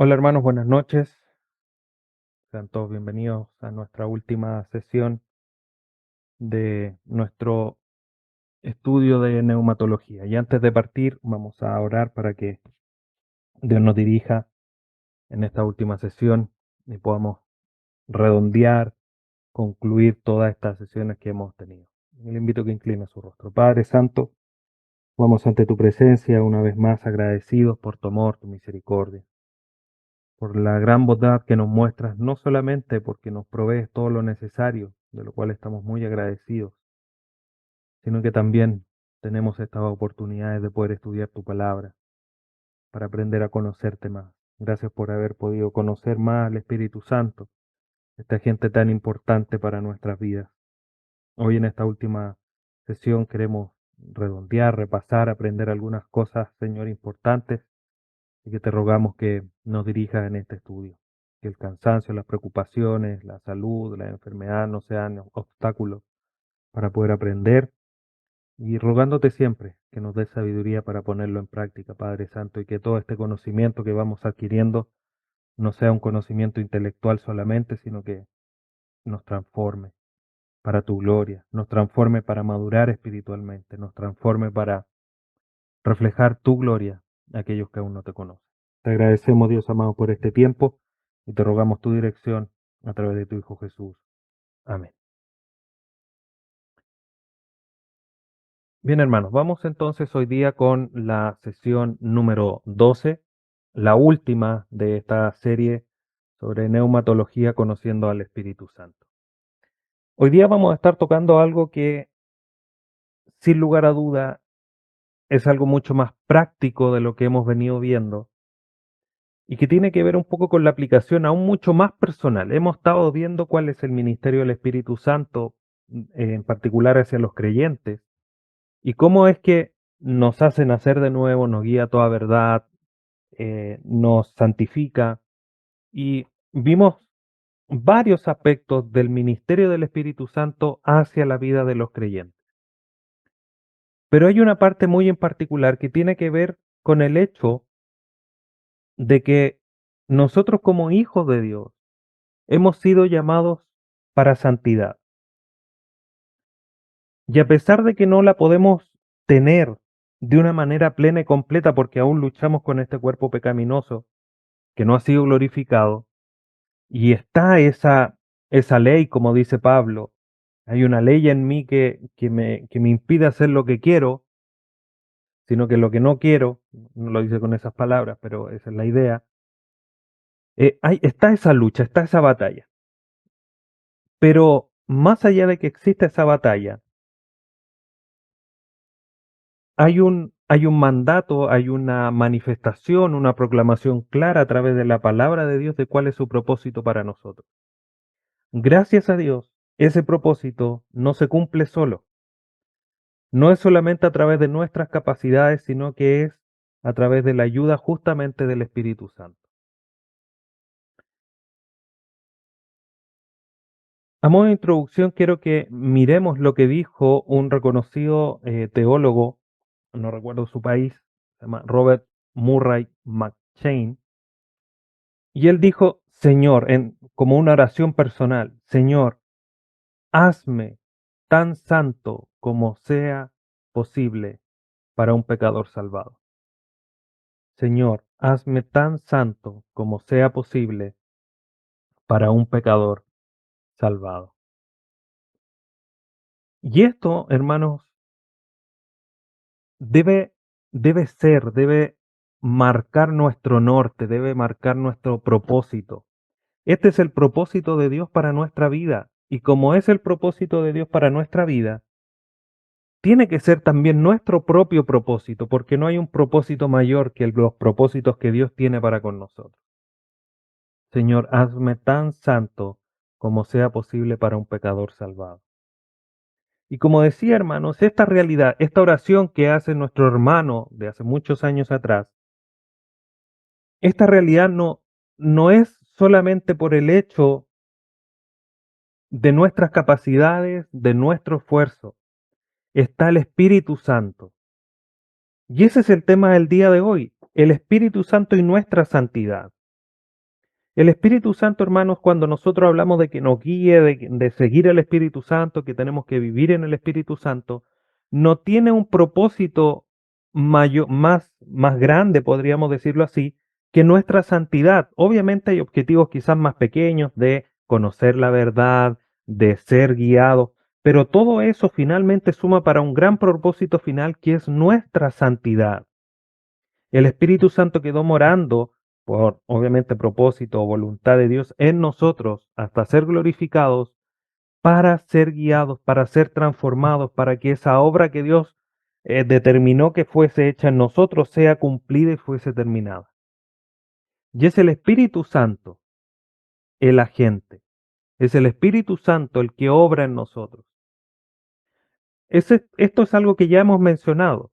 Hola hermanos, buenas noches. Sean todos bienvenidos a nuestra última sesión de nuestro estudio de neumatología. Y antes de partir, vamos a orar para que Dios nos dirija en esta última sesión y podamos redondear, concluir todas estas sesiones que hemos tenido. Le invito a que incline su rostro. Padre Santo, vamos ante tu presencia una vez más agradecidos por tu amor, tu misericordia, por la gran bondad que nos muestras, no solamente porque nos provees todo lo necesario, de lo cual estamos muy agradecidos, sino que también tenemos estas oportunidades de poder estudiar tu palabra para aprender a conocerte más. Gracias por haber podido conocer más al Espíritu Santo, esta gente tan importante para nuestras vidas. Hoy en esta última sesión queremos redondear, repasar, aprender algunas cosas, Señor, importantes y que te rogamos que nos dirijas en este estudio. Que el cansancio, las preocupaciones, la salud, la enfermedad no sean obstáculos para poder aprender y rogándote siempre que nos des sabiduría para ponerlo en práctica, Padre Santo, y que todo este conocimiento que vamos adquiriendo no sea un conocimiento intelectual solamente, sino que nos transforme para tu gloria, nos transforme para madurar espiritualmente, nos transforme para reflejar tu gloria a aquellos que aún no te conocen. Te agradecemos, Dios amado, por este tiempo y te rogamos tu dirección a través de tu Hijo Jesús. Amén. Bien, hermanos, vamos entonces hoy día con la sesión número 12, la última de esta serie sobre neumatología conociendo al Espíritu Santo. Hoy día vamos a estar tocando algo que, sin lugar a duda, es algo mucho más práctico de lo que hemos venido viendo y que tiene que ver un poco con la aplicación aún mucho más personal. Hemos estado viendo cuál es el ministerio del Espíritu Santo, en particular hacia los creyentes, y cómo es que nos hace nacer de nuevo, nos guía a toda verdad, nos santifica, y vimos varios aspectos del ministerio del Espíritu Santo hacia la vida de los creyentes. Pero hay una parte muy en particular que tiene que ver con el hecho de que nosotros como hijos de Dios hemos sido llamados para santidad. Y a pesar de que no la podemos tener de una manera plena y completa porque aún luchamos con este cuerpo pecaminoso que no ha sido glorificado, y está esa ley, como dice Pablo, hay una ley en mí que me impide hacer lo que quiero, sino que lo que no quiero, no lo dice con esas palabras, pero esa es la idea, está esa lucha, está esa batalla. Pero más allá de que exista esa batalla, hay un mandato, hay una manifestación, una proclamación clara a través de la palabra de Dios de cuál es su propósito para nosotros. Gracias a Dios, ese propósito no se cumple solo. No es solamente a través de nuestras capacidades, sino que es a través de la ayuda justamente del Espíritu Santo. A modo de introducción, quiero que miremos lo que dijo un reconocido teólogo, no recuerdo su país, se llama Robert Murray McCheyne, y él dijo, Señor, como una oración personal, Señor, hazme tan santo como sea posible para un pecador salvado. Señor, hazme tan santo como sea posible para un pecador salvado. Y esto, hermanos, debe, debe marcar nuestro norte, debe marcar nuestro propósito. Este es el propósito de Dios para nuestra vida. Y como es el propósito de Dios para nuestra vida, tiene que ser también nuestro propio propósito, porque no hay un propósito mayor que los propósitos que Dios tiene para con nosotros. Señor, hazme tan santo como sea posible para un pecador salvado. Y como decía, hermanos, esta realidad, esta oración que hace nuestro hermano de hace muchos años atrás, esta realidad no es solamente por el hecho de nuestras capacidades, de nuestro esfuerzo, está el Espíritu Santo. Y ese es el tema del día de hoy, el Espíritu Santo y nuestra santidad. El Espíritu Santo, hermanos, cuando nosotros hablamos de que nos guíe, de seguir al Espíritu Santo, que tenemos que vivir en el Espíritu Santo, no tiene un propósito más grande, podríamos decirlo así, que nuestra santidad. Obviamente hay objetivos quizás más pequeños de conocer la verdad, de ser guiados, pero todo eso finalmente suma para un gran propósito final que es nuestra santidad. El Espíritu Santo quedó morando por, obviamente, propósito o voluntad de Dios en nosotros hasta ser glorificados para ser guiados, para ser transformados, para que esa obra que Dios determinó que fuese hecha en nosotros sea cumplida y fuese terminada. Y es el Espíritu Santo el agente, es el Espíritu Santo el que obra en nosotros. Esto es algo que ya hemos mencionado,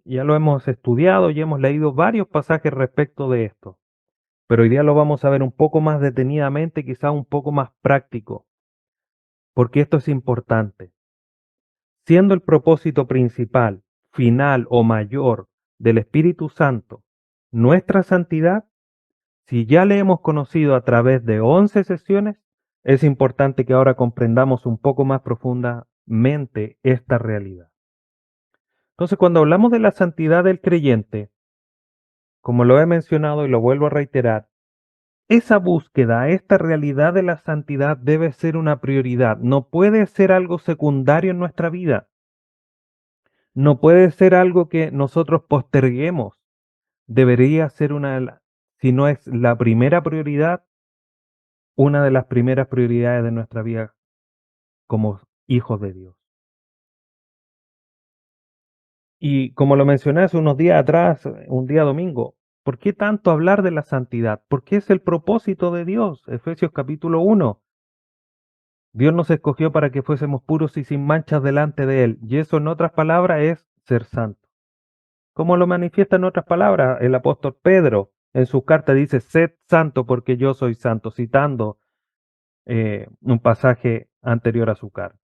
ya lo hemos estudiado y hemos leído varios pasajes respecto de esto. Pero hoy día lo vamos a ver un poco más detenidamente, quizá un poco más práctico, porque esto es importante. Siendo el propósito principal, final o mayor del Espíritu Santo nuestra santidad, si ya le hemos conocido a través de 11 sesiones, es importante que ahora comprendamos un poco más profundamente esta realidad. Entonces, cuando hablamos de la santidad del creyente, como lo he mencionado y lo vuelvo a reiterar, esa búsqueda, esta realidad de la santidad debe ser una prioridad, no puede ser algo secundario en nuestra vida, no puede ser algo que nosotros posterguemos, debería ser si no es la primera prioridad, una de las primeras prioridades de nuestra vida como hijos de Dios. Y como lo mencioné hace unos días atrás, un día domingo, ¿por qué tanto hablar de la santidad? Porque es el propósito de Dios, Efesios capítulo 1. Dios nos escogió para que fuésemos puros y sin manchas delante de Él. Y eso, en otras palabras, es ser santo. Como lo manifiesta en otras palabras el apóstol Pedro en su carta dice, sed santo porque yo soy santo, citando un pasaje anterior a su carta.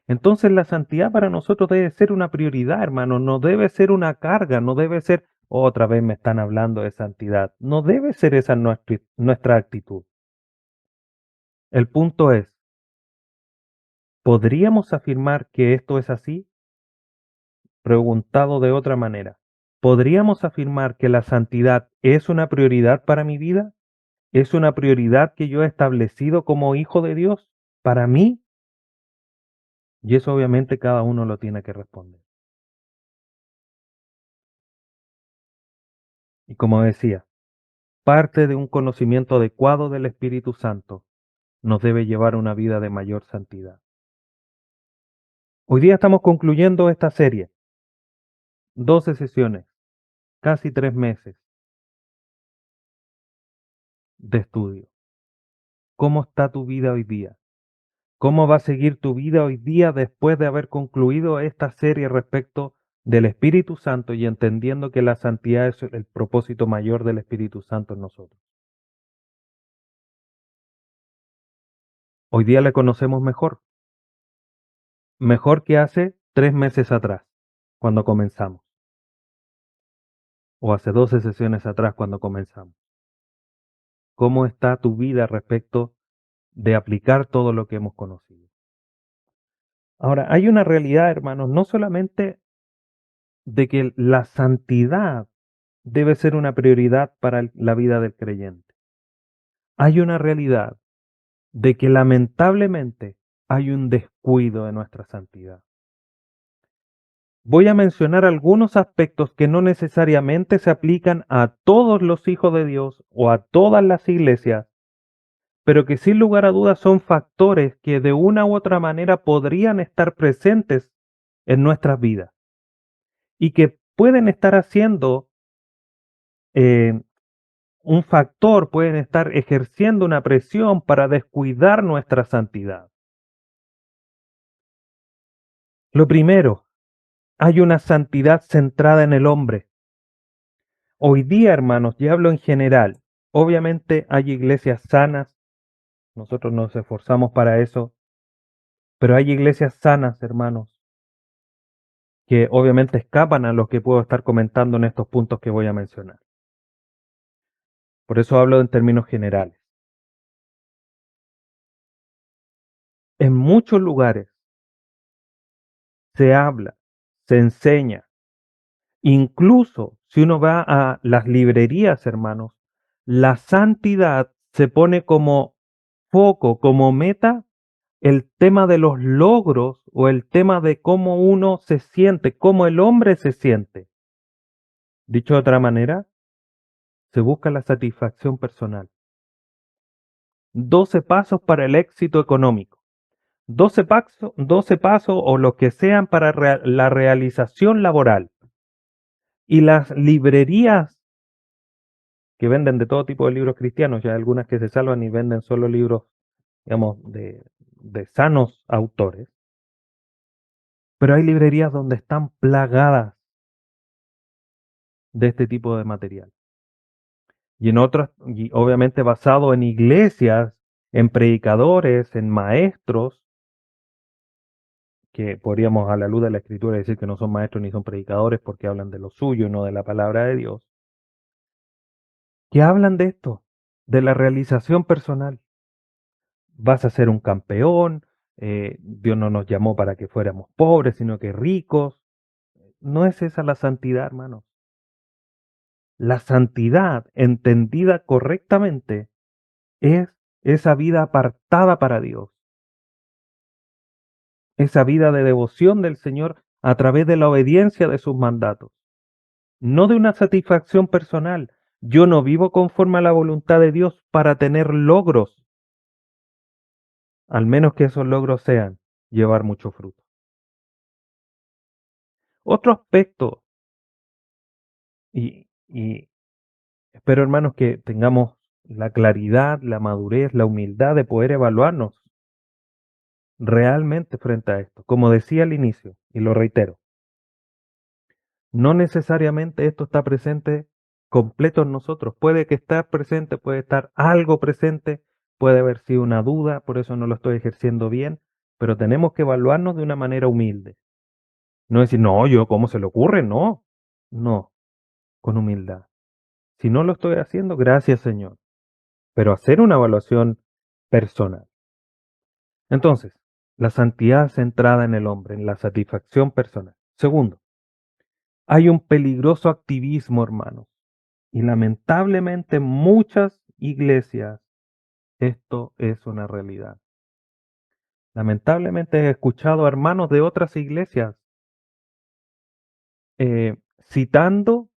Entonces la santidad para nosotros debe ser una prioridad, hermano, no debe ser una carga, no debe ser, otra vez me están hablando de santidad, no debe ser esa nuestra actitud. El punto es, ¿podríamos afirmar que esto es así? Preguntado de otra manera, ¿podríamos afirmar que la santidad es una prioridad para mi vida? ¿Es una prioridad que yo he establecido como hijo de Dios para mí? Y eso obviamente cada uno lo tiene que responder. Y como decía, parte de un conocimiento adecuado del Espíritu Santo nos debe llevar a una vida de mayor santidad. Hoy día estamos concluyendo esta serie, 12 sesiones, casi 3 meses de estudio. ¿Cómo está tu vida hoy día? ¿Cómo va a seguir tu vida hoy día después de haber concluido esta serie respecto del Espíritu Santo y entendiendo que la santidad es el propósito mayor del Espíritu Santo en nosotros? Hoy día le conocemos mejor, mejor que hace 3 meses atrás, cuando comenzamos, o hace 12 sesiones atrás cuando comenzamos. ¿Cómo está tu vida respecto de aplicar todo lo que hemos conocido? Ahora, hay una realidad, hermanos, no solamente de que la santidad debe ser una prioridad para la vida del creyente. Hay una realidad de que lamentablemente hay un descuido de nuestra santidad. Voy a mencionar algunos aspectos que no necesariamente se aplican a todos los hijos de Dios o a todas las iglesias, pero que sin lugar a dudas son factores que de una u otra manera podrían estar presentes en nuestras vidas y que pueden estar haciendo eh, un factor, pueden estar ejerciendo una presión para descuidar nuestra santidad. Lo primero, hay una santidad centrada en el hombre. Hoy día, hermanos, y hablo en general, obviamente hay iglesias sanas, nosotros nos esforzamos para eso, pero hay iglesias sanas, hermanos, que obviamente escapan a los que puedo estar comentando en estos puntos que voy a mencionar. Por eso hablo en términos generales. En muchos lugares se habla, se enseña, incluso si uno va a las librerías, hermanos, la santidad se pone como foco, como meta, el tema de los logros o el tema de cómo uno se siente, cómo el hombre se siente. Dicho de otra manera, se busca la satisfacción personal. 12 pasos para el éxito económico. 12 pasos o lo que sean para la realización laboral. Y las librerías que venden de todo tipo de libros cristianos, ya hay algunas que se salvan y venden solo libros, digamos, de sanos autores, pero hay librerías donde están plagadas de este tipo de material. Y en otras, y obviamente basado en iglesias, en predicadores, en maestros, que podríamos a la luz de la escritura decir que no son maestros ni son predicadores porque hablan de lo suyo y no de la palabra de Dios, que hablan de esto, de la realización personal. Vas a ser un campeón, Dios no nos llamó para que fuéramos pobres, sino que ricos. No es esa la santidad, hermanos. La santidad, entendida correctamente, es esa vida apartada para Dios, esa vida de devoción del Señor a través de la obediencia de sus mandatos, no de una satisfacción personal. Yo no vivo conforme a la voluntad de Dios para tener logros, al menos que esos logros sean llevar mucho fruto. Otro aspecto, y espero hermanos que tengamos la claridad, la madurez, la humildad de poder evaluarnos realmente frente a esto. Como decía al inicio, y lo reitero, no necesariamente esto está presente completo en nosotros. Puede que esté presente, puede estar algo presente, puede haber sido una duda, por eso no lo estoy ejerciendo bien, pero tenemos que evaluarnos de una manera humilde. No decir, no, yo, ¿cómo se le ocurre? No, no, con humildad. Si no lo estoy haciendo, gracias Señor, pero hacer una evaluación personal. Entonces, la santidad centrada en el hombre, en la satisfacción personal. Segundo, hay un peligroso activismo, hermanos. Y lamentablemente en muchas iglesias esto es una realidad. Lamentablemente he escuchado a hermanos de otras iglesias citando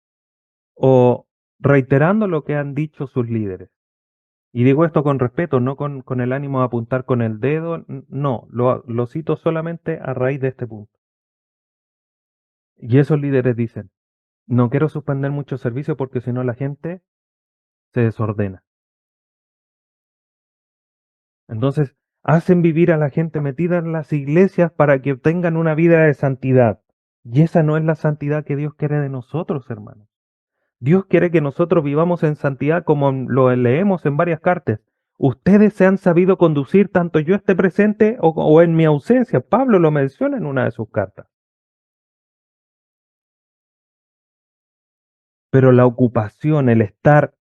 o reiterando lo que han dicho sus líderes. Y digo esto con respeto, no con el ánimo de apuntar con el dedo, no, lo cito solamente a raíz de este punto. Y esos líderes dicen, no quiero suspender mucho servicio porque si no la gente se desordena. Entonces, hacen vivir a la gente metida en las iglesias para que tengan una vida de santidad. Y esa no es la santidad que Dios quiere de nosotros, hermanos. Dios quiere que nosotros vivamos en santidad como lo leemos en varias cartas. Ustedes se han sabido conducir tanto yo esté presente o en mi ausencia. Pablo lo menciona en una de sus cartas. Pero la ocupación, el estar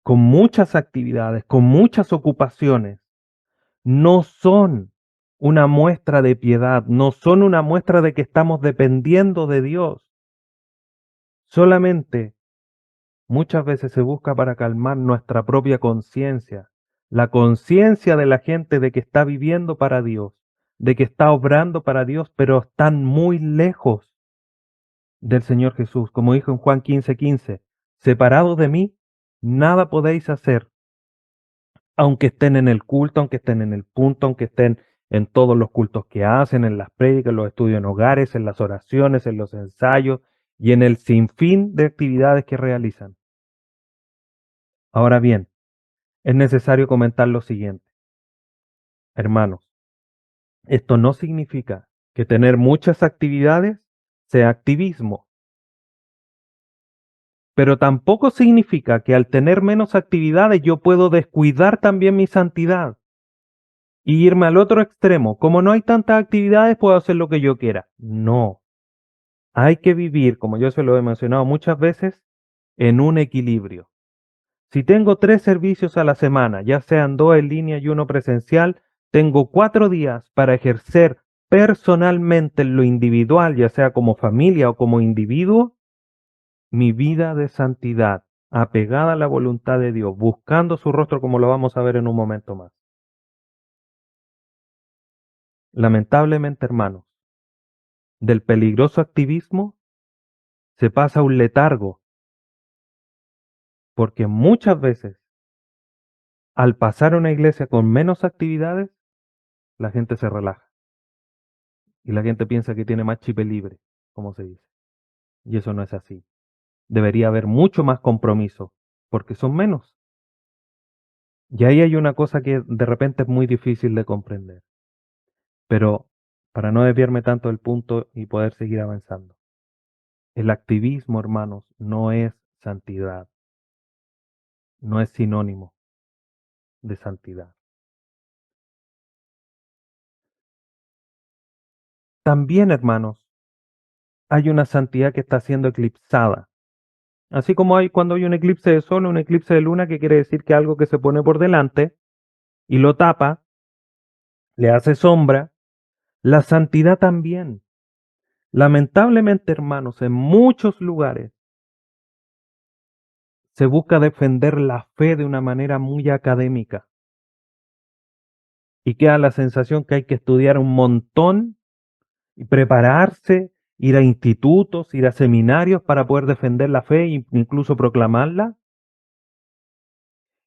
con muchas actividades, con muchas ocupaciones, no son una muestra de piedad, no son una muestra de que estamos dependiendo de Dios. Solamente muchas veces se busca para calmar nuestra propia conciencia, la conciencia de la gente de que está viviendo para Dios, de que está obrando para Dios, pero están muy lejos del Señor Jesús. Como dijo en Juan 15:15, separados de mí, nada podéis hacer. Aunque estén en el culto, aunque estén en el punto, aunque estén en todos los cultos que hacen, en las prédicas, en los estudios en hogares, en las oraciones, en los ensayos y en el sinfín de actividades que realizan. Ahora bien, es necesario comentar lo siguiente. Hermanos, esto no significa que tener muchas actividades sea activismo, pero tampoco significa que al tener menos actividades yo puedo descuidar también mi santidad y irme al otro extremo. Como no hay tantas actividades, puedo hacer lo que yo quiera. No, hay que vivir, como yo se lo he mencionado muchas veces, en un equilibrio. Si tengo 3 servicios a la semana, ya sean 2 en línea y uno presencial, tengo 4 días para ejercer personalmente en lo individual, ya sea como familia o como individuo, mi vida de santidad, apegada a la voluntad de Dios, buscando su rostro como lo vamos a ver en un momento más. Lamentablemente, hermanos, del peligroso activismo se pasa a un letargo, porque muchas veces, al pasar a una iglesia con menos actividades, la gente se relaja y la gente piensa que tiene más chip libre, como se dice. Y eso no es así. Debería haber mucho más compromiso, porque son menos. Y ahí hay una cosa que de repente es muy difícil de comprender. Pero para no desviarme tanto del punto y poder seguir avanzando. El activismo, hermanos, no es santidad, no es sinónimo de santidad. También, hermanos, hay una santidad que está siendo eclipsada. Así como hay cuando hay un eclipse de sol o un eclipse de luna, que quiere decir que algo que se pone por delante y lo tapa, le hace sombra, la santidad también. Lamentablemente, hermanos, en muchos lugares se busca defender la fe de una manera muy académica y queda la sensación que hay que estudiar un montón y prepararse, ir a institutos, ir a seminarios para poder defender la fe e incluso proclamarla.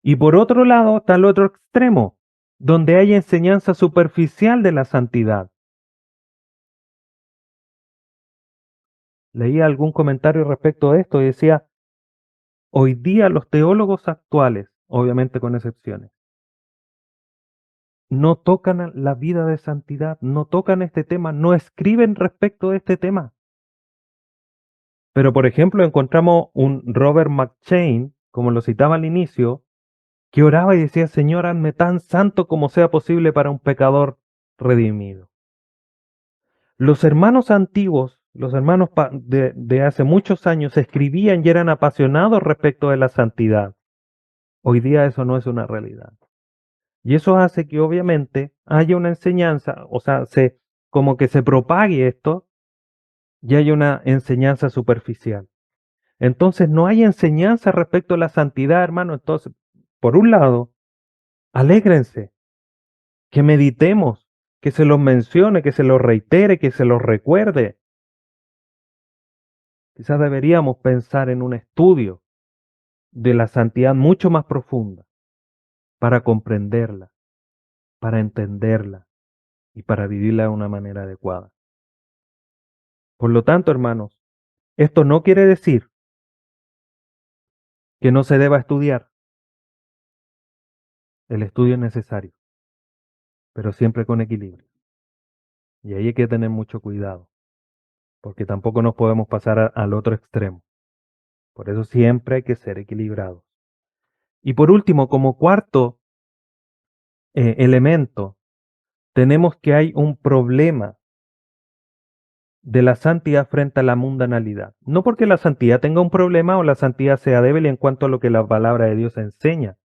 Y por otro lado está el otro extremo, donde hay enseñanza superficial de la santidad. Leía algún comentario respecto a esto y decía, hoy día los teólogos actuales, obviamente con excepciones, no tocan la vida de santidad, no tocan este tema, no escriben respecto de este tema. Pero, por ejemplo, encontramos un Robert McChain, como lo citaba al inicio, que oraba y decía, Señor, hazme tan santo como sea posible para un pecador redimido. Los hermanos antiguos, los hermanos de hace muchos años, escribían y eran apasionados respecto de la santidad. Hoy día eso no es una realidad. Y eso hace que obviamente haya una enseñanza, o sea, como que se propague esto y haya una enseñanza superficial. Entonces no hay enseñanza respecto a la santidad, hermano. Entonces, por un lado, alégrense, que meditemos, que se los mencione, que se los reitere, que se los recuerde. Quizás deberíamos pensar en un estudio de la santidad mucho más profunda para comprenderla, para entenderla y para vivirla de una manera adecuada. Por lo tanto, hermanos, esto no quiere decir que no se deba estudiar. El estudio es necesario, pero siempre con equilibrio. Y ahí hay que tener mucho cuidado, porque tampoco nos podemos pasar al otro extremo. Por eso siempre hay que ser equilibrados. Y por último, como cuarto elemento, tenemos que hay un problema de la santidad frente a la mundanalidad. No porque la santidad tenga un problema o la santidad sea débil en cuanto a lo que la palabra de Dios enseña,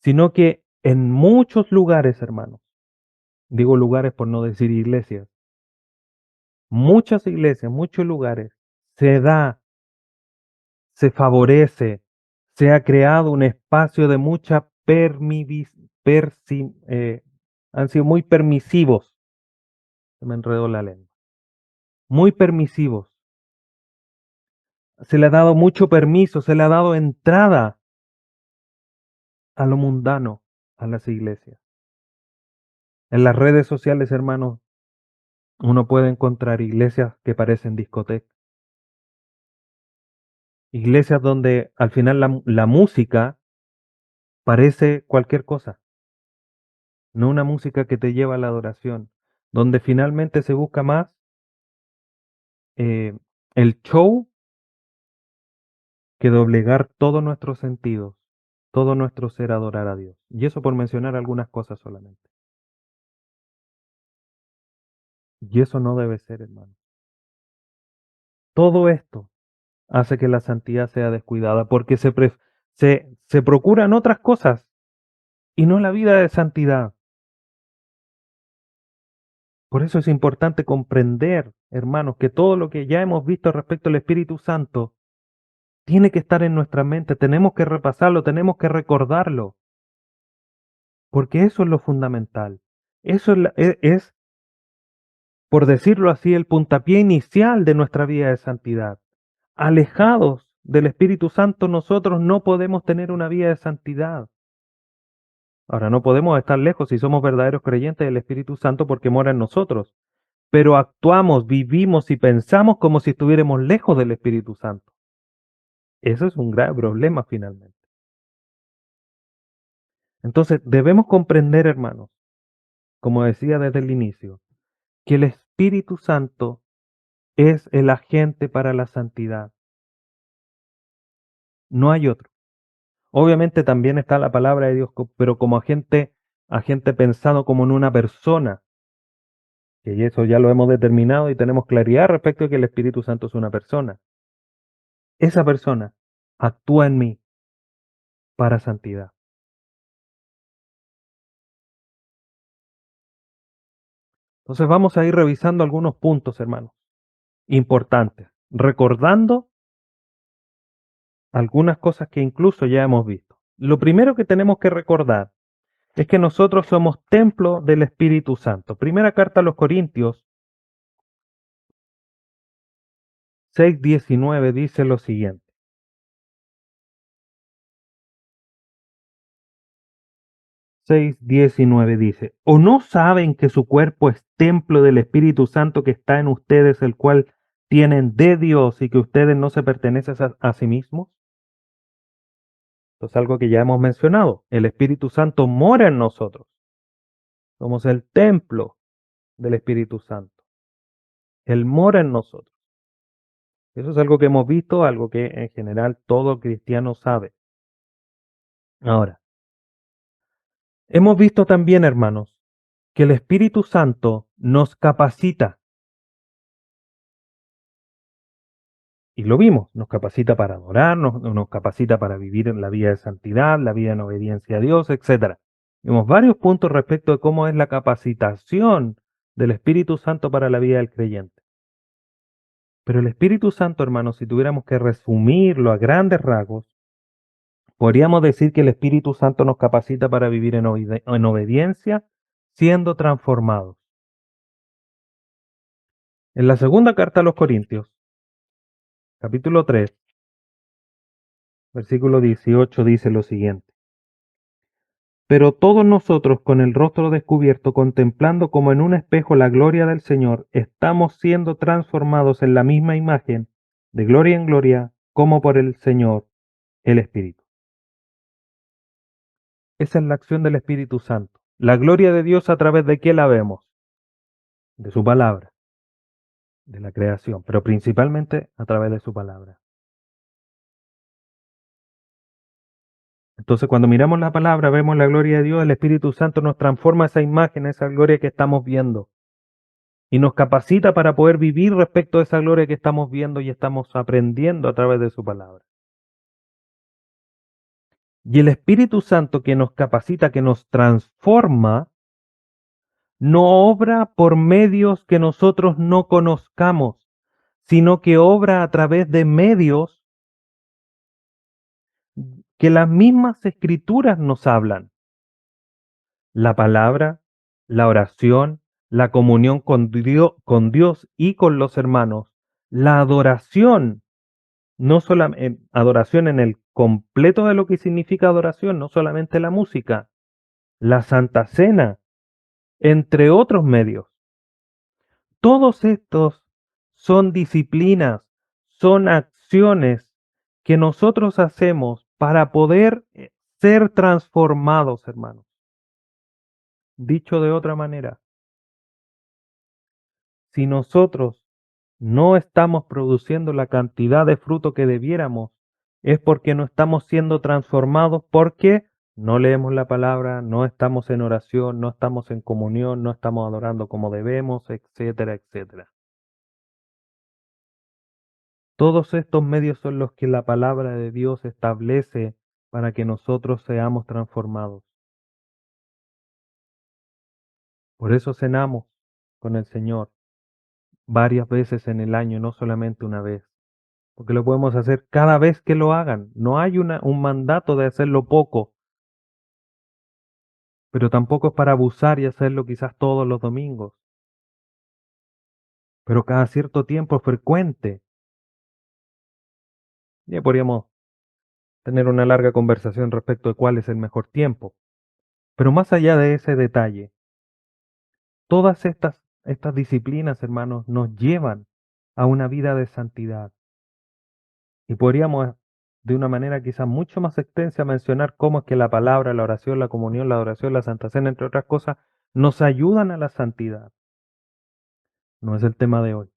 sino que en muchos lugares, hermanos, digo lugares por no decir iglesias, muchas iglesias, muchos lugares, se da, se favorece, se ha creado un espacio de mucha han sido muy permisivos, se me enredó la lengua, muy permisivos. Se le ha dado mucho permiso, se le ha dado entrada a lo mundano, a las iglesias. En las redes sociales, hermanos, uno puede encontrar iglesias que parecen discotecas, iglesias donde al final la música parece cualquier cosa, no una música que te lleva a la adoración, donde finalmente se busca más eh, el show que doblegar todos nuestros sentidos, todo nuestro ser a adorar a Dios. Y eso por mencionar algunas cosas solamente. Y eso no debe ser, hermano. Todo esto hace que la santidad sea descuidada, porque se procuran otras cosas y no la vida de santidad. Por eso es importante comprender, hermanos, que todo lo que ya hemos visto respecto al Espíritu Santo tiene que estar en nuestra mente, tenemos que repasarlo, tenemos que recordarlo, porque eso es lo fundamental. Eso es, por decirlo así, el puntapié inicial de nuestra vida de santidad. Alejados del Espíritu Santo, nosotros no podemos tener una vida de santidad. Ahora, no podemos estar lejos si somos verdaderos creyentes del Espíritu Santo porque mora en nosotros, pero actuamos, vivimos y pensamos como si estuviéramos lejos del Espíritu Santo. Eso es un grave problema finalmente. Entonces, debemos comprender, hermanos, como decía desde el inicio, que el Espíritu Santo es el agente para la santidad. No hay otro. Obviamente también está la palabra de Dios, pero como agente pensado como en una persona, que eso ya lo hemos determinado y tenemos claridad respecto a que el Espíritu Santo es una persona. Esa persona actúa en mí para santidad. Entonces vamos a ir revisando algunos puntos, hermanos, importantes, recordando algunas cosas que incluso ya hemos visto. Lo primero que tenemos que recordar es que nosotros somos templo del Espíritu Santo. Primera carta a los Corintios 6:19 dice lo siguiente. 6:19 dice, ¿o no saben que su cuerpo es templo del Espíritu Santo que está en ustedes, el cual tienen de Dios y que ustedes no se pertenecen a sí mismos? Esto es algo que ya hemos mencionado. El Espíritu Santo mora en nosotros. Somos el templo del Espíritu Santo. Él mora en nosotros. Eso es algo que hemos visto, algo que en general todo cristiano sabe. Ahora, hemos visto también, hermanos, que el Espíritu Santo nos capacita. Y lo vimos, nos capacita para adorar, nos capacita para vivir en la vida de santidad, la vida en obediencia a Dios, etc. Vimos varios puntos respecto de cómo es la capacitación del Espíritu Santo para la vida del creyente. Pero el Espíritu Santo, hermanos, si tuviéramos que resumirlo a grandes rasgos, podríamos decir que el Espíritu Santo nos capacita para vivir en obediencia, siendo transformados. En la segunda carta a los Corintios, capítulo 3, versículo 18, dice lo siguiente. Pero todos nosotros, con el rostro descubierto, contemplando como en un espejo la gloria del Señor, estamos siendo transformados en la misma imagen, de gloria en gloria, como por el Señor, el Espíritu. Esa es la acción del Espíritu Santo. La gloria de Dios, a través de qué la vemos? De su palabra, de la creación, pero principalmente a través de su palabra. Entonces, cuando miramos la palabra, vemos la gloria de Dios, el Espíritu Santo nos transforma esa imagen, esa gloria que estamos viendo, y nos capacita para poder vivir respecto a esa gloria que estamos viendo y estamos aprendiendo a través de su palabra. Y el Espíritu Santo que nos capacita, que nos transforma, no obra por medios que nosotros no conozcamos, sino que obra a través de medios que las mismas escrituras nos hablan. La palabra, la oración, la comunión con Dios y con los hermanos, la adoración, no solamente adoración en el completo de lo que significa adoración, no solamente la música, la Santa Cena, entre otros medios. Todos estos son disciplinas, son acciones que nosotros hacemos para poder ser transformados, hermanos. Dicho de otra manera, si nosotros no estamos produciendo la cantidad de fruto que debiéramos, es porque no estamos siendo transformados, porque no leemos la palabra, no estamos en oración, no estamos en comunión, no estamos adorando como debemos, etcétera, etcétera. Todos estos medios son los que la palabra de Dios establece para que nosotros seamos transformados. Por eso cenamos con el Señor varias veces en el año, no solamente una vez, porque lo podemos hacer cada vez que lo hagan. No hay un mandato de hacerlo poco, pero tampoco es para abusar y hacerlo quizás todos los domingos, pero cada cierto tiempo frecuente. Ya podríamos tener una larga conversación respecto de cuál es el mejor tiempo. Pero más allá de ese detalle, todas estas disciplinas, hermanos, nos llevan a una vida de santidad. Y podríamos, de una manera quizás mucho más extensa, mencionar cómo es que la palabra, la oración, la comunión, la adoración, la Santa Cena, entre otras cosas, nos ayudan a la santidad. No es el tema de hoy,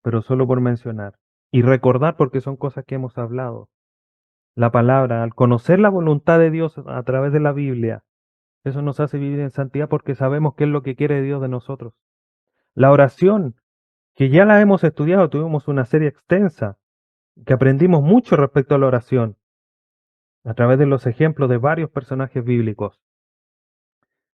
pero solo por mencionar. Y recordar porque son cosas que hemos hablado. La palabra, al conocer la voluntad de Dios a través de la Biblia, eso nos hace vivir en santidad porque sabemos qué es lo que quiere Dios de nosotros. La oración, que ya la hemos estudiado, tuvimos una serie extensa, que aprendimos mucho respecto a la oración, a través de los ejemplos de varios personajes bíblicos.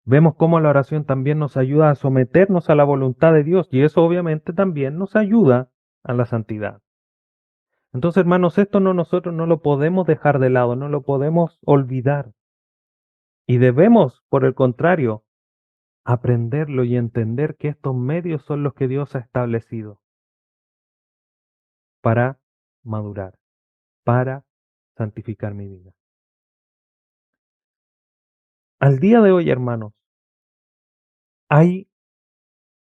Vemos cómo la oración también nos ayuda a someternos a la voluntad de Dios y eso obviamente también nos ayuda a la santidad. Entonces, hermanos, esto nosotros no lo podemos dejar de lado, no lo podemos olvidar. Y debemos, por el contrario, aprenderlo y entender que estos medios son los que Dios ha establecido para madurar, para santificar mi vida. Al día de hoy, hermanos, hay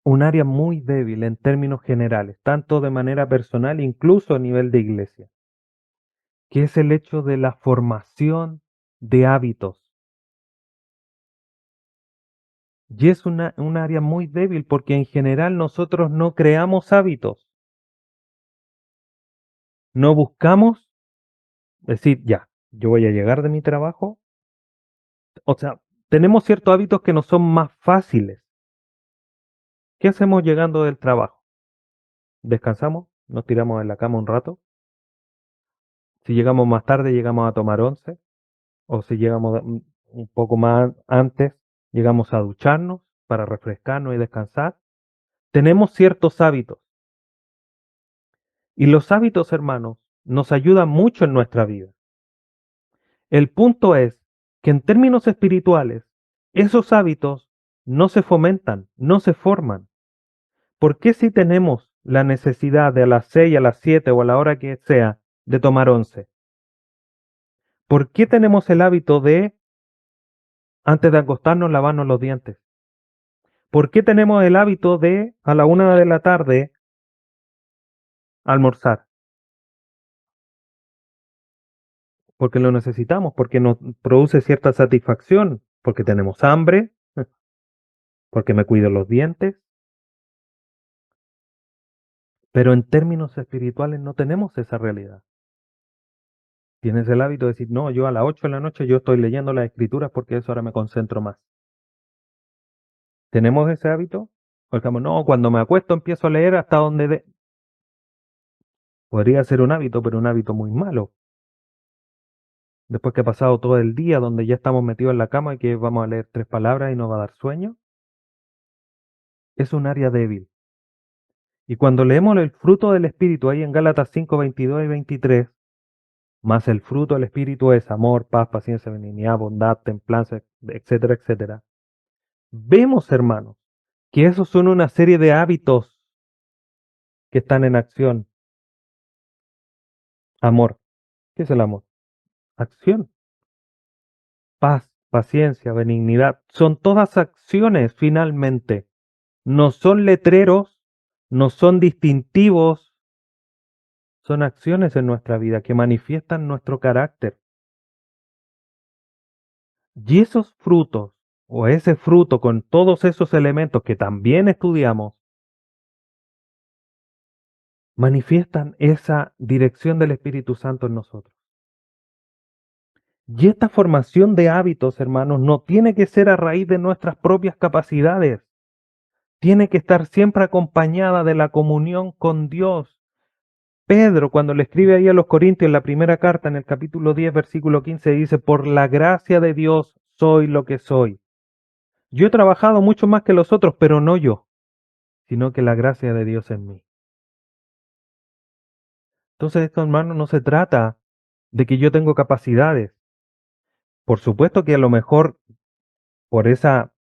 un área muy débil en términos generales, tanto de manera personal, incluso a nivel de iglesia, que es el hecho de la formación de hábitos. Y es un área muy débil porque en general nosotros no creamos hábitos, no buscamos decir, ya, yo voy a llegar de mi trabajo. O sea, tenemos ciertos hábitos que nos son más fáciles. ¿Qué hacemos llegando del trabajo? Descansamos, nos tiramos en la cama un rato. Si llegamos más tarde, llegamos a tomar once. O si llegamos un poco más antes, llegamos a ducharnos para refrescarnos y descansar. Tenemos ciertos hábitos. Y los hábitos, hermanos, nos ayudan mucho en nuestra vida. El punto es que en términos espirituales, esos hábitos no se fomentan, no se forman. ¿Por qué si tenemos la necesidad de a las 6, a las 7 o a la hora que sea de tomar once? ¿Por qué tenemos el hábito de, antes de acostarnos, lavarnos los dientes? ¿Por qué tenemos el hábito de, a la 1 de la tarde, almorzar? Porque lo necesitamos, porque nos produce cierta satisfacción, porque tenemos hambre, porque me cuido los dientes. Pero en términos espirituales no tenemos esa realidad. Tienes el hábito de decir, no, yo a las 8 de la noche yo estoy leyendo las escrituras porque eso ahora me concentro más. ¿Tenemos ese hábito? O digamos, no, cuando me acuesto empiezo a leer hasta donde podría ser un hábito, pero un hábito muy malo. Después que ha pasado todo el día donde ya estamos metidos en la cama y que vamos a leer 3 palabras y nos va a dar sueño, es un área débil. Y cuando leemos el fruto del Espíritu ahí en Gálatas 5, 22 y 23, más el fruto del Espíritu es amor, paz, paciencia, benignidad, bondad, templanza, etcétera, etcétera. Vemos, hermanos, que esos son una serie de hábitos que están en acción. Amor. ¿Qué es el amor? Acción. Paz, paciencia, benignidad. Son todas acciones finalmente. No son letreros, no son distintivos, son acciones en nuestra vida que manifiestan nuestro carácter. Y esos frutos, o ese fruto con todos esos elementos que también estudiamos, manifiestan esa dirección del Espíritu Santo en nosotros. Y esta formación de hábitos, hermanos, no tiene que ser a raíz de nuestras propias capacidades. Tiene que estar siempre acompañada de la comunión con Dios. Pedro, cuando le escribe ahí a los Corintios en la primera carta, en el capítulo 10, versículo 15, dice, por la gracia de Dios soy lo que soy. Yo he trabajado mucho más que los otros, pero no yo, sino que la gracia de Dios en mí. Entonces, esto, hermano, no se trata de que yo tengo capacidades. Por supuesto que a lo mejor por esa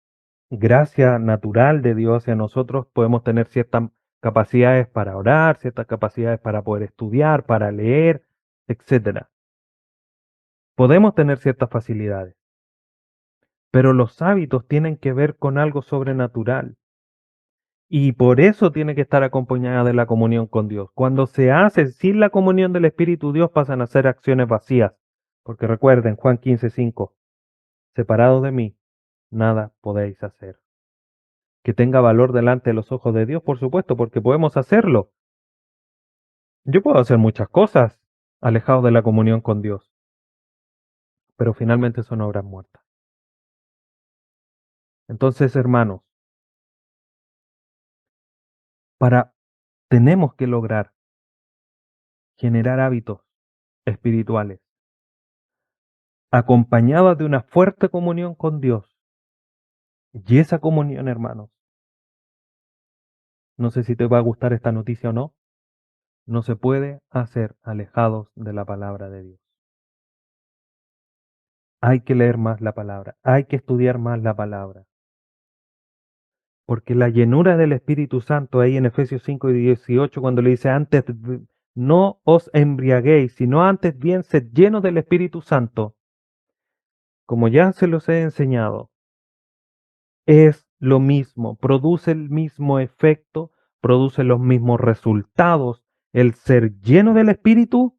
gracia natural de Dios hacia nosotros podemos tener ciertas capacidades para orar, ciertas capacidades para poder estudiar, para leer, etcétera. Podemos tener ciertas facilidades, pero los hábitos tienen que ver con algo sobrenatural y por eso tiene que estar acompañada de la comunión con Dios. Cuando se hace sin la comunión del Espíritu, Dios pasan a ser acciones vacías, porque recuerden Juan 15:5, separados de mí, nada podéis hacer. Que tenga valor delante de los ojos de Dios, por supuesto, porque podemos hacerlo. Yo puedo hacer muchas cosas alejado de la comunión con Dios, pero finalmente son obras muertas. Entonces, hermanos, para tenemos que lograr generar hábitos espirituales acompañados de una fuerte comunión con Dios. Y esa comunión, hermanos, no sé si te va a gustar esta noticia o no, no se puede hacer alejados de la palabra de Dios. Hay que leer más la palabra, hay que estudiar más la palabra. Porque la llenura del Espíritu Santo, ahí en Efesios 5:18, cuando le dice, antes no os embriaguéis, sino antes bien sed llenos del Espíritu Santo, como ya se los he enseñado, es lo mismo, produce el mismo efecto, produce los mismos resultados, el ser lleno del Espíritu,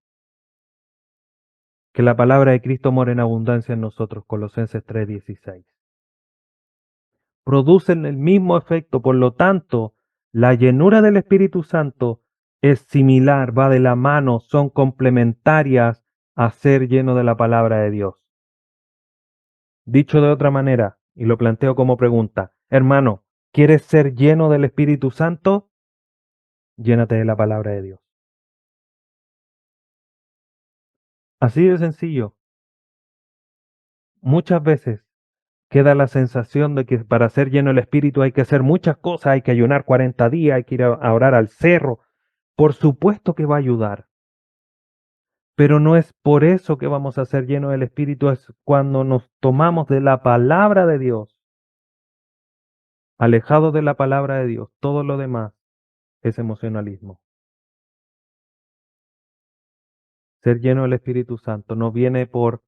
que la palabra de Cristo mora en abundancia en nosotros, Colosenses 3:16. Producen el mismo efecto. Por lo tanto, la llenura del Espíritu Santo es similar, va de la mano, son complementarias a ser lleno de la palabra de Dios. Dicho de otra manera, y lo planteo como pregunta, hermano, ¿quieres ser lleno del Espíritu Santo? Llénate de la palabra de Dios. Así de sencillo. Muchas veces queda la sensación de que para ser lleno del Espíritu hay que hacer muchas cosas, hay que ayunar 40 días, hay que ir a orar al cerro. Por supuesto que va a ayudar, pero no es por eso que vamos a ser llenos del Espíritu, es cuando nos tomamos de la palabra de Dios, alejados de la palabra de Dios, todo lo demás es emocionalismo. Ser lleno del Espíritu Santo no viene por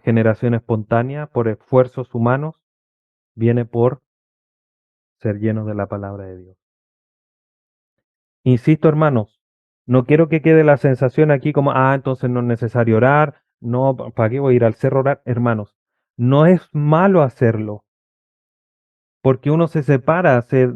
generación espontánea, por esfuerzos humanos, viene por ser llenos de la palabra de Dios. Insisto, hermanos, no quiero que quede la sensación aquí como, entonces no es necesario orar, no, ¿para qué voy a ir al cerro a orar? Hermanos, no es malo hacerlo, porque uno se separa, se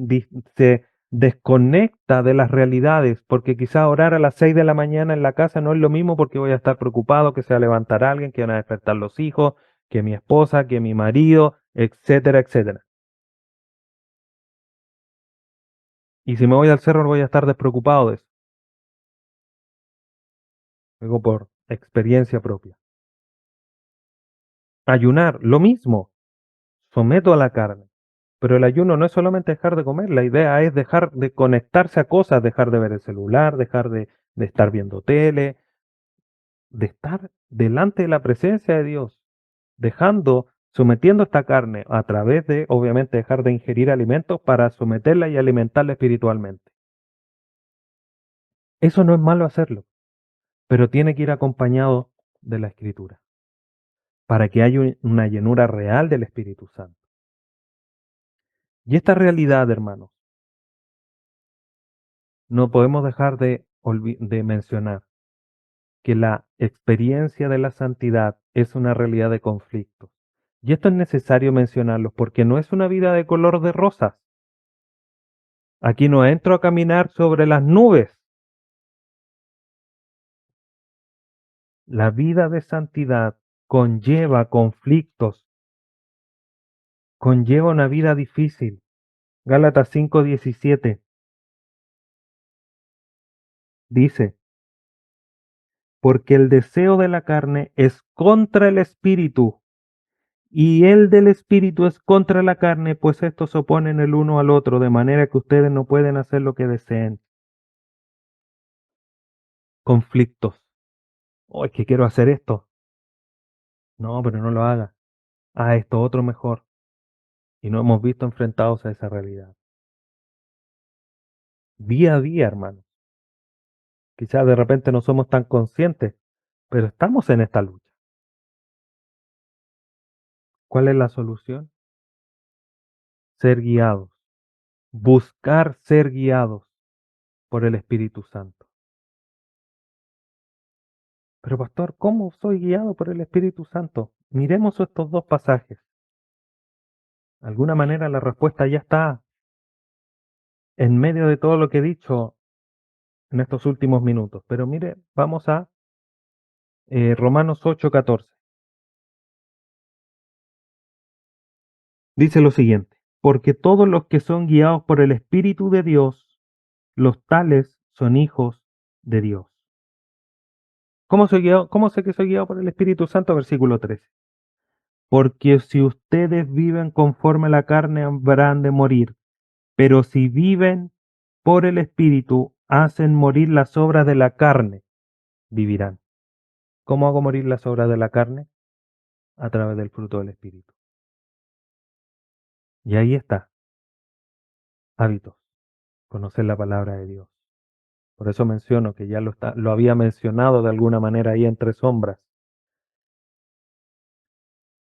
desconecta de las realidades, porque quizá orar a las 6 de la mañana en la casa no es lo mismo porque voy a estar preocupado que se va a levantar alguien, que van a despertar los hijos, que mi esposa, que mi marido, etcétera, etcétera. Y si me voy al cerro voy a estar despreocupado de eso, digo por experiencia propia. Ayunar, lo mismo, someto a la carne. Pero el ayuno no es solamente dejar de comer, la idea es dejar de conectarse a cosas, dejar de ver el celular, dejar de estar viendo tele, de estar delante de la presencia de Dios, dejando, sometiendo esta carne a través de, obviamente, dejar de ingerir alimentos para someterla y alimentarla espiritualmente. Eso no es malo hacerlo, pero tiene que ir acompañado de la Escritura, para que haya una llenura real del Espíritu Santo. Y esta realidad, hermanos, no podemos dejar de mencionar que la experiencia de la santidad es una realidad de conflictos. Y esto es necesario mencionarlo porque no es una vida de color de rosas. Aquí no entro a caminar sobre las nubes. La vida de santidad conlleva conflictos, conlleva una vida difícil. Gálatas 5:17. Dice, porque el deseo de la carne es contra el espíritu y el del espíritu es contra la carne, pues estos se oponen el uno al otro, de manera que ustedes no pueden hacer lo que deseen. Conflictos. Oh, es que quiero hacer esto. No, pero no lo haga. Ah, esto otro mejor. Y no hemos visto enfrentados a esa realidad. Día a día, hermano. Quizás de repente no somos tan conscientes, pero estamos en esta lucha. ¿Cuál es la solución? Ser guiados. Buscar ser guiados por el Espíritu Santo. Pero pastor, ¿cómo soy guiado por el Espíritu Santo? Miremos estos dos pasajes. De alguna manera la respuesta ya está en medio de todo lo que he dicho en estos últimos minutos. Pero mire, vamos a Romanos 8:14. Dice lo siguiente, porque todos los que son guiados por el Espíritu de Dios, los tales son hijos de Dios. ¿Cómo soy guiado? ¿Cómo sé que soy guiado por el Espíritu Santo? Versículo 13. Porque si ustedes viven conforme a la carne, habrán de morir. Pero si viven por el Espíritu, hacen morir las obras de la carne, vivirán. ¿Cómo hago morir las obras de la carne? A través del fruto del Espíritu. Y ahí está, hábitos, conocer la palabra de Dios. Por eso menciono que ya lo había mencionado de alguna manera ahí entre sombras.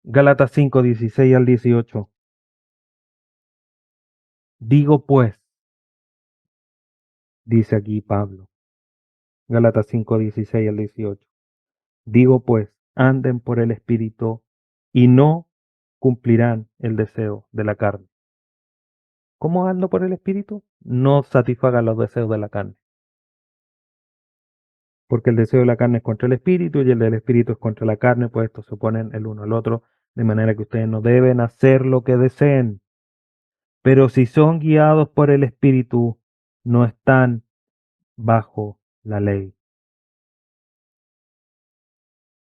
Gálatas 5:16 al 18. Digo pues, dice aquí Pablo, Gálatas 5:16 al 18. Digo pues, anden por el Espíritu y no cumplirán el deseo de la carne. ¿Cómo ando por el Espíritu? No satisfagan los deseos de la carne. Porque el deseo de la carne es contra el Espíritu y el del Espíritu es contra la carne, pues estos se oponen el uno al otro, de manera que ustedes no deben hacer lo que deseen. Pero si son guiados por el Espíritu, no están bajo la ley.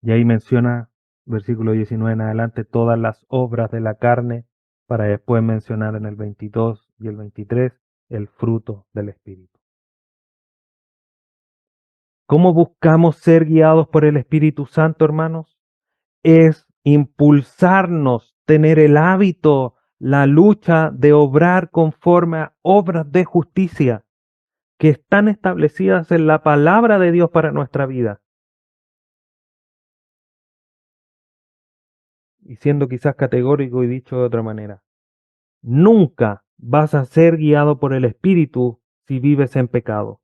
Y ahí menciona, versículo 19 en adelante, todas las obras de la carne, para después mencionar en el 22 y el 23 el fruto del Espíritu. ¿Cómo buscamos ser guiados por el Espíritu Santo, hermanos? Es impulsarnos, tener el hábito, la lucha de obrar conforme a obras de justicia que están establecidas en la palabra de Dios para nuestra vida. Y siendo quizás categórico y dicho de otra manera, nunca vas a ser guiado por el Espíritu si vives en pecado.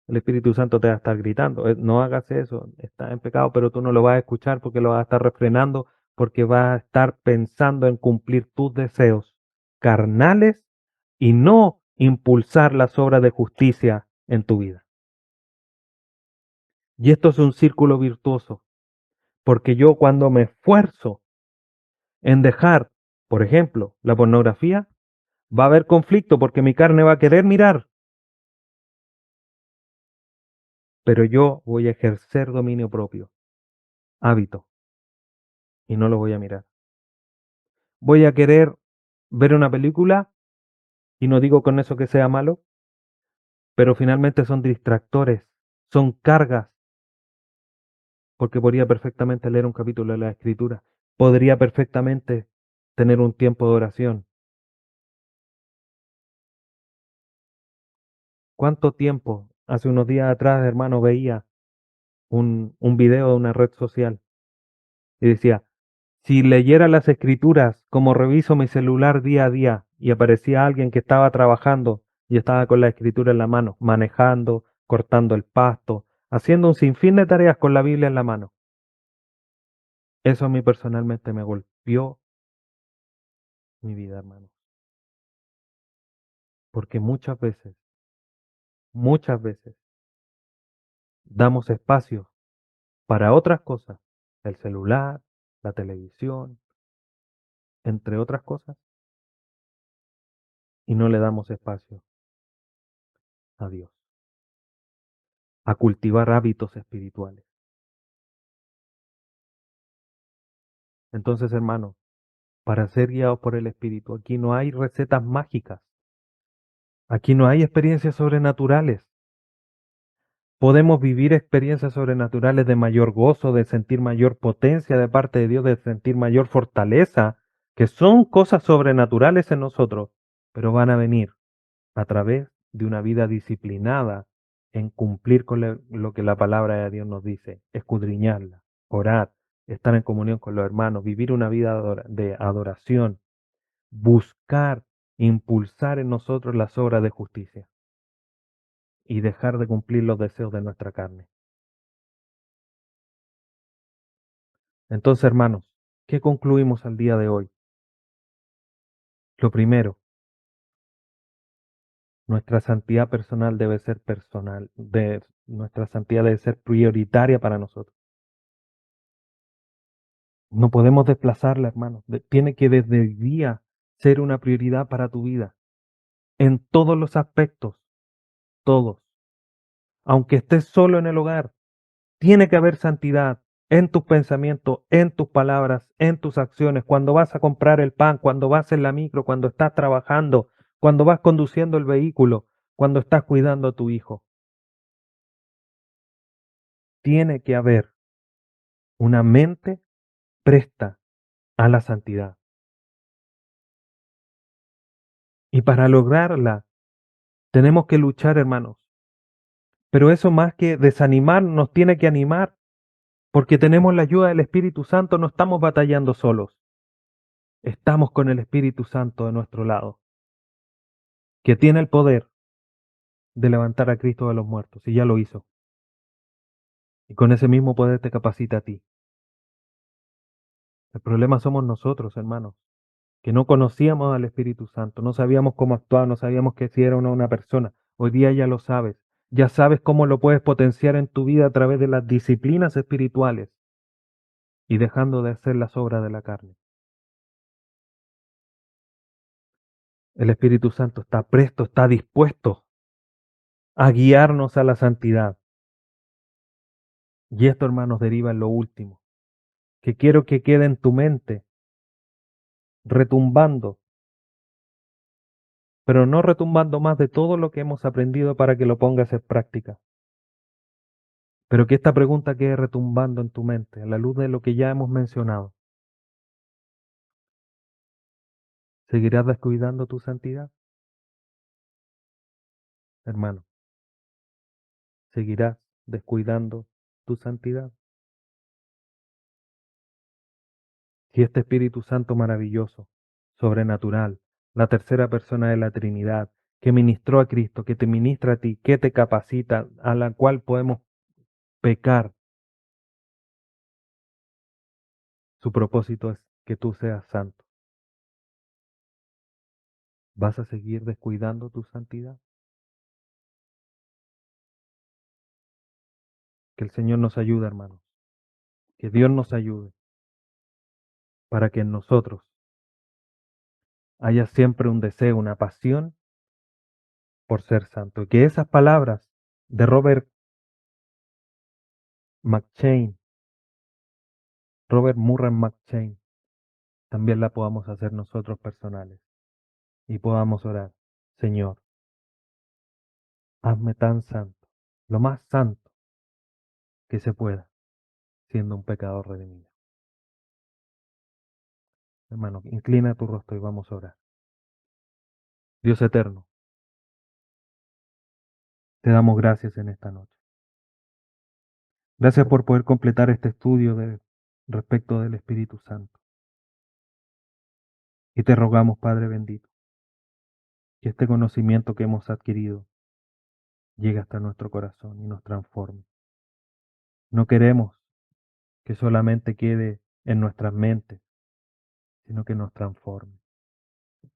El Espíritu Santo te va a estar gritando, no hagas eso, estás en pecado, pero tú no lo vas a escuchar porque lo vas a estar refrenando, porque vas a estar pensando en cumplir tus deseos carnales y no impulsar las obras de justicia en tu vida. Y esto es un círculo virtuoso, porque yo cuando me esfuerzo en dejar, por ejemplo, la pornografía, va a haber conflicto porque mi carne va a querer mirar, pero yo voy a ejercer dominio propio, hábito, y no lo voy a mirar. Voy a querer ver una película, y no digo con eso que sea malo, pero finalmente son distractores, son cargas, porque podría perfectamente leer un capítulo de la Escritura, podría perfectamente tener un tiempo de oración. ¿Cuánto tiempo? Hace unos días atrás, hermano, veía un video de una red social y decía, si leyera las escrituras como reviso mi celular día a día y aparecía alguien que estaba trabajando y estaba con la escritura en la mano, manejando, cortando el pasto, haciendo un sinfín de tareas con la Biblia en la mano, eso a mí personalmente me golpeó mi vida, hermano. Porque muchas veces damos espacio para otras cosas, el celular, la televisión, entre otras cosas, y no le damos espacio a Dios, a cultivar hábitos espirituales. Entonces, hermanos, para ser guiados por el Espíritu, aquí no hay recetas mágicas, aquí no hay experiencias sobrenaturales. Podemos vivir experiencias sobrenaturales de mayor gozo, de sentir mayor potencia de parte de Dios, de sentir mayor fortaleza, que son cosas sobrenaturales en nosotros, pero van a venir a través de una vida disciplinada en cumplir con lo que la palabra de Dios nos dice, escudriñarla, orar, estar en comunión con los hermanos, vivir una vida de adoración, buscar, impulsar en nosotros las obras de justicia y dejar de cumplir los deseos de nuestra carne. Entonces, hermanos, ¿qué concluimos al día de hoy? Lo primero, nuestra santidad personal debe ser personal, nuestra santidad debe ser prioritaria para nosotros. No podemos desplazarla, hermanos. Tiene que desde el día ser una prioridad para tu vida, en todos los aspectos, todos. Aunque estés solo en el hogar, tiene que haber santidad en tus pensamientos, en tus palabras, en tus acciones, cuando vas a comprar el pan, cuando vas en la micro, cuando estás trabajando, cuando vas conduciendo el vehículo, cuando estás cuidando a tu hijo. Tiene que haber una mente presta a la santidad. Y para lograrla, tenemos que luchar, hermanos. Pero eso más que desanimar, nos tiene que animar, porque tenemos la ayuda del Espíritu Santo, no estamos batallando solos. Estamos con el Espíritu Santo de nuestro lado, que tiene el poder de levantar a Cristo de los muertos, y ya lo hizo. Y con ese mismo poder te capacita a ti. El problema somos nosotros, hermanos, que no conocíamos al Espíritu Santo, no sabíamos cómo actuar, no sabíamos que si era una persona. Hoy día ya lo sabes. Ya sabes cómo lo puedes potenciar en tu vida a través de las disciplinas espirituales y dejando de hacer las obras de la carne. El Espíritu Santo está presto, está dispuesto a guiarnos a la santidad. Y esto, hermanos, deriva en lo último, que quiero que quede en tu mente, retumbando, pero no retumbando más de todo lo que hemos aprendido para que lo pongas en práctica. Pero que esta pregunta quede retumbando en tu mente, a la luz de lo que ya hemos mencionado. ¿Seguirás descuidando tu santidad? Hermano, ¿seguirás descuidando tu santidad? Si este Espíritu Santo maravilloso, sobrenatural, la tercera persona de la Trinidad, que ministró a Cristo, que te ministra a ti, que te capacita, a la cual podemos pecar, su propósito es que tú seas santo. ¿Vas a seguir descuidando tu santidad? Que el Señor nos ayude, hermanos. Que Dios nos ayude para que en nosotros haya siempre un deseo, una pasión por ser santo. Y que esas palabras de McChain, Robert Murray McChain, también la podamos hacer nosotros personales y podamos orar. Señor, hazme tan santo, lo más santo que se pueda, siendo un pecador redimido. Hermano, inclina tu rostro y vamos a orar. Dios eterno, te damos gracias en esta noche. Gracias por poder completar este estudio respecto del Espíritu Santo. Y te rogamos, Padre bendito, que este conocimiento que hemos adquirido llegue hasta nuestro corazón y nos transforme. No queremos que solamente quede en nuestras mentes, sino que nos transforme.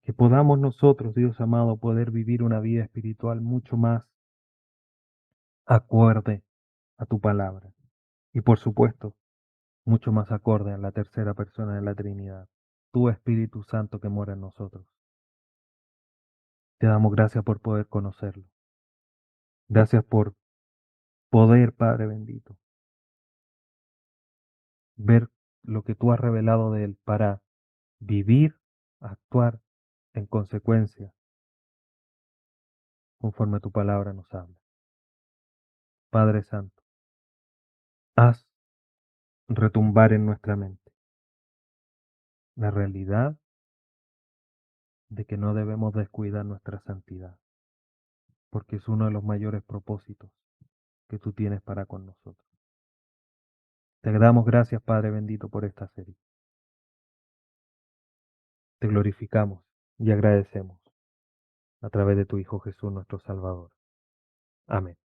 Que podamos nosotros, Dios amado, poder vivir una vida espiritual mucho más acorde a tu palabra. Y por supuesto, mucho más acorde a la tercera persona de la Trinidad, tu Espíritu Santo que mora en nosotros. Te damos gracias por poder conocerlo. Gracias por poder, Padre bendito, ver lo que tú has revelado de Él para vivir, actuar en consecuencia, conforme tu palabra nos habla. Padre Santo, haz retumbar en nuestra mente la realidad de que no debemos descuidar nuestra santidad, porque es uno de los mayores propósitos que tú tienes para con nosotros. Te damos gracias, Padre bendito, por esta serie. Te glorificamos y agradecemos a través de tu Hijo Jesús, nuestro Salvador. Amén.